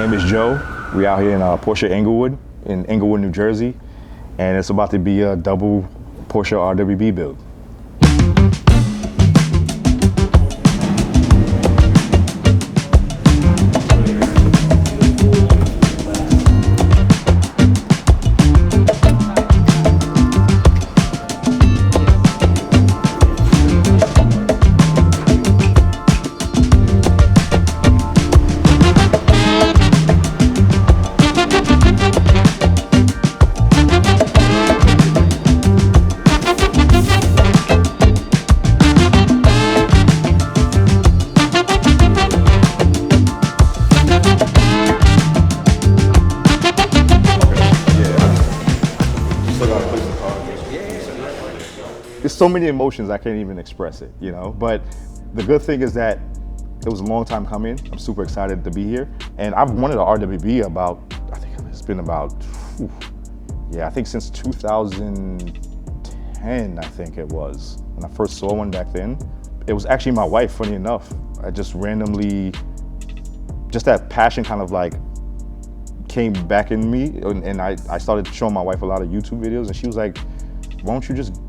name is Joe. We're out here in Porsche Englewood, in Englewood, New Jersey, and it's about to be a double Porsche RWB build. There's so many emotions I can't even express it, you know? But the good thing is that it was a long time coming. I'm super excited to be here. And I've wanted an RWB about, I think it's been about, I think since 2010, I think it was. When I first saw one back then. It was actually my wife, funny enough. I just randomly, just that passion kind of like came back in me. And I started showing my wife a lot of YouTube videos and she was like, why don't you just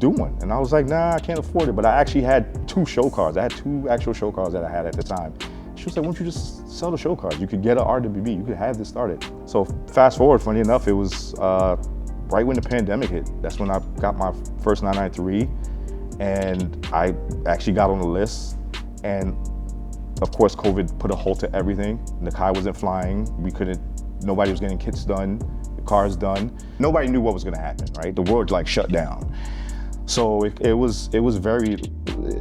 do one? And I was like, nah, I can't afford it. But I actually had 2 show cars. I had 2 actual show cars that I had at the time. She was like, why don't you just sell the show cars? You could get an RWB, you could have this started. So fast forward, funny enough, it was right when the pandemic hit. That's when I got my first 993 and I actually got on the list. And of course, COVID put a halt to everything. Nakai wasn't flying. Nobody was getting kits done, the cars done. Nobody knew what was gonna happen, right? The world like shut down. So it was very,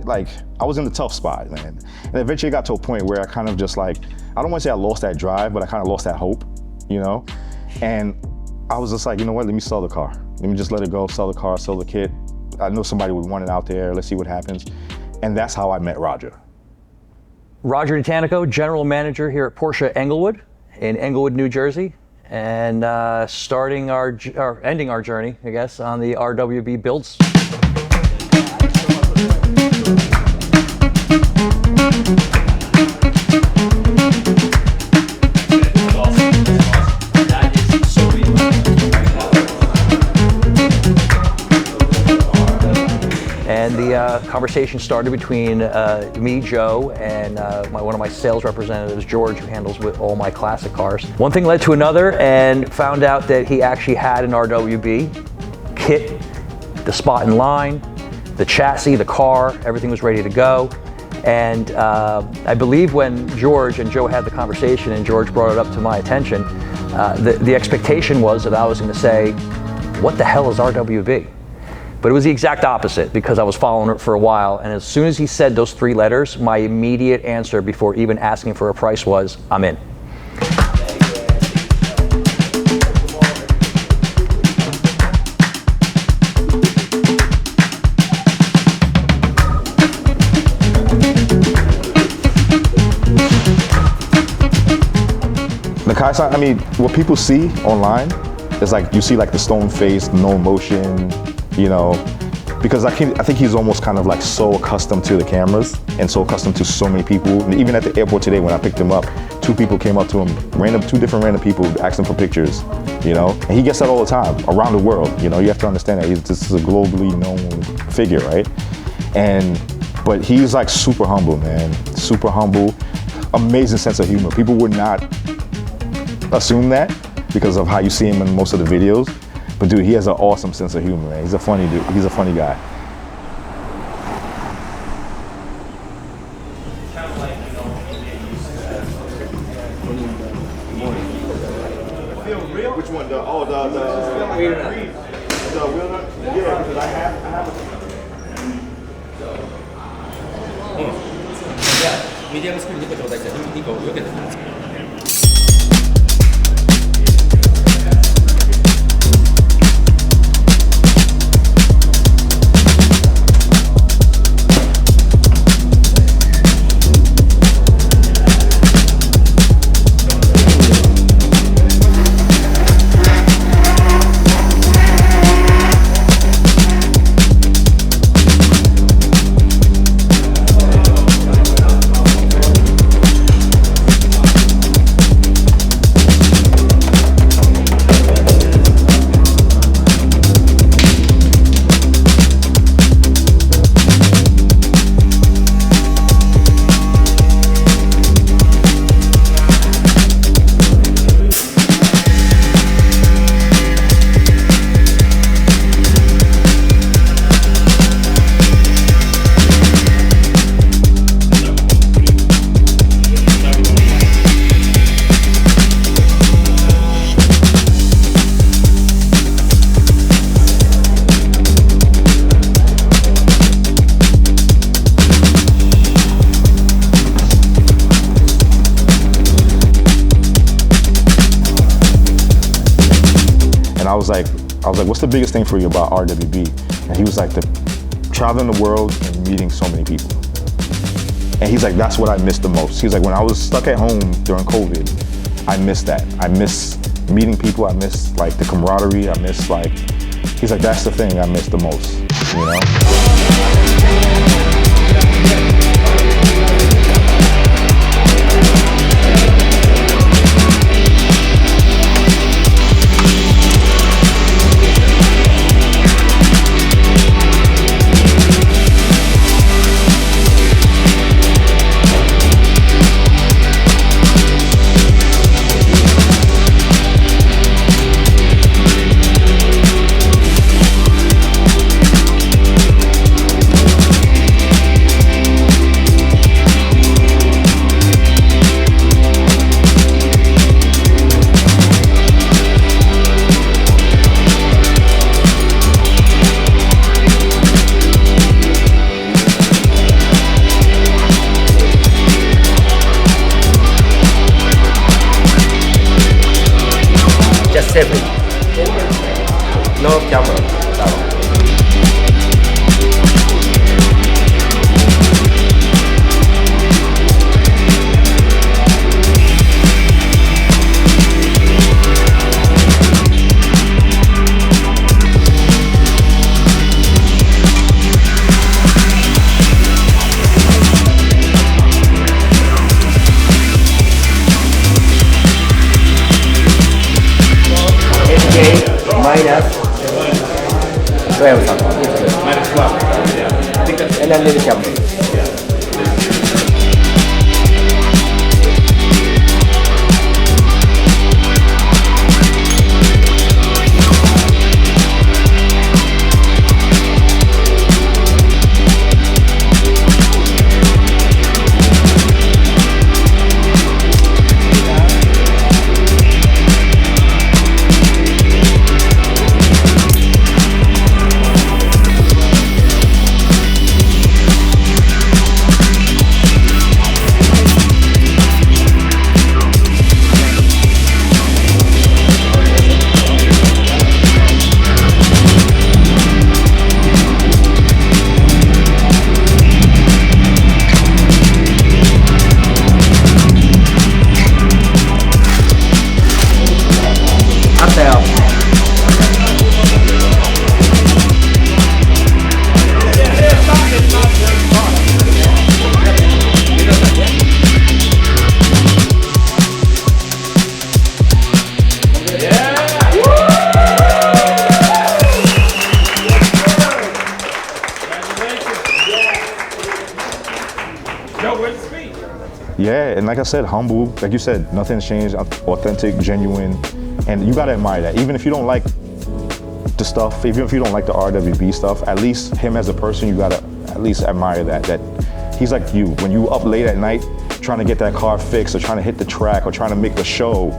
like, I was in a tough spot, man. And eventually it got to a point where I kind of just like, I don't want to say I lost that drive, but I kind of lost that hope, you know? And I was just like, you know what, let me sell the car. Let me just let it go, sell the car, sell the kit. I know somebody would want it out there, let's see what happens. And that's how I met Roger. Roger Natanico, General Manager here at Porsche Englewood in Englewood, New Jersey. And ending our journey, I guess, on the RWB builds. And the conversation started between me, Joe, and one of my sales representatives, George, who handles with all my classic cars. One thing led to another, and found out that he actually had an RWB kit, the spot in line, the chassis, the car, everything was ready to go. And I believe when George and Joe had the conversation and George brought it up to my attention, the expectation was that I was going to say, what the hell is RWB? But it was the exact opposite because I was following it for a while. And as soon as he said those 3 letters, my immediate answer before even asking for a price was, I'm in. Nakai, I mean, what people see online is like, you see like the stone face, no emotion, you know, because I think he's almost kind of like so accustomed to the cameras and so accustomed to so many people. And even at the airport today when I picked him up, 2 people came up to him, 2 different random people asked him for pictures, you know? And he gets that all the time, around the world, you know? You have to understand that this is a globally known figure, right? But he's like super humble, man, super humble, amazing sense of humor. People would not assume that because of how you see him in most of the videos. But dude, he has an awesome sense of humor, man. He's a funny dude. He's a funny guy. Which one? The wheel nut? Yeah, because I have a. medium speed 2個頂戴して2個避けてください。I was like, what's the biggest thing for you about RWB? And he was like, traveling the world and meeting so many people. And he's like, that's what I miss the most. He's like, when I was stuck at home during COVID, I miss that. I miss meeting people. I miss like the camaraderie. I miss like, he's like, that's the thing I miss the most, you know? No camera. And then leave the camera. Yeah, and like I said, humble. Like you said, nothing's changed. Authentic, genuine, and you gotta admire that. Even if you don't like the stuff, even if you don't like the RWB stuff, at least him as a person, you gotta at least admire that. That he's like you. When you up late at night trying to get that car fixed, or trying to hit the track, or trying to make a show,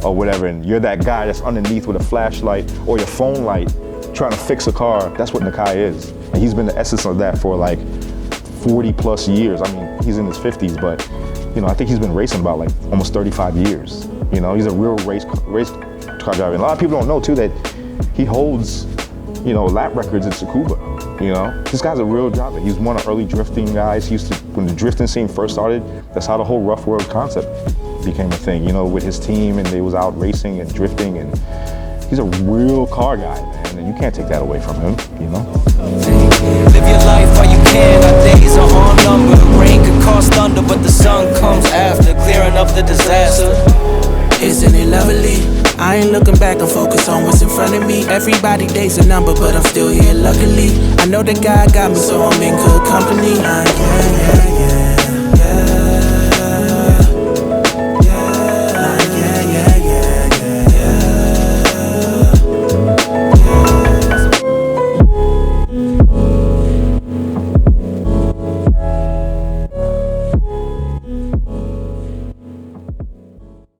or whatever, and you're that guy that's underneath with a flashlight or your phone light trying to fix a car. That's what Nakai is, and he's been the essence of that for like 40 plus years. I mean, he's in his 50s, but you know, I think he's been racing about like almost 35 years. You know, he's a real race car driver. And a lot of people don't know too that he holds, you know, lap records in Tsukuba. You know, this guy's a real driver. He's one of the early drifting guys. He used to, when the drifting scene first started, that's how the whole rough world concept became a thing. You know, with his team, and they was out racing and drifting, and he's a real car guy, man. And you can't take that away from him. You know. Live your life while you can, our days are on number. Rain could cause thunder, but the sun comes after, clearing up the disaster. Isn't it lovely? I ain't looking back, I'm focused on what's in front of me. Everybody days a number, but I'm still here luckily. I know that God got me, so I'm in good company. Yeah.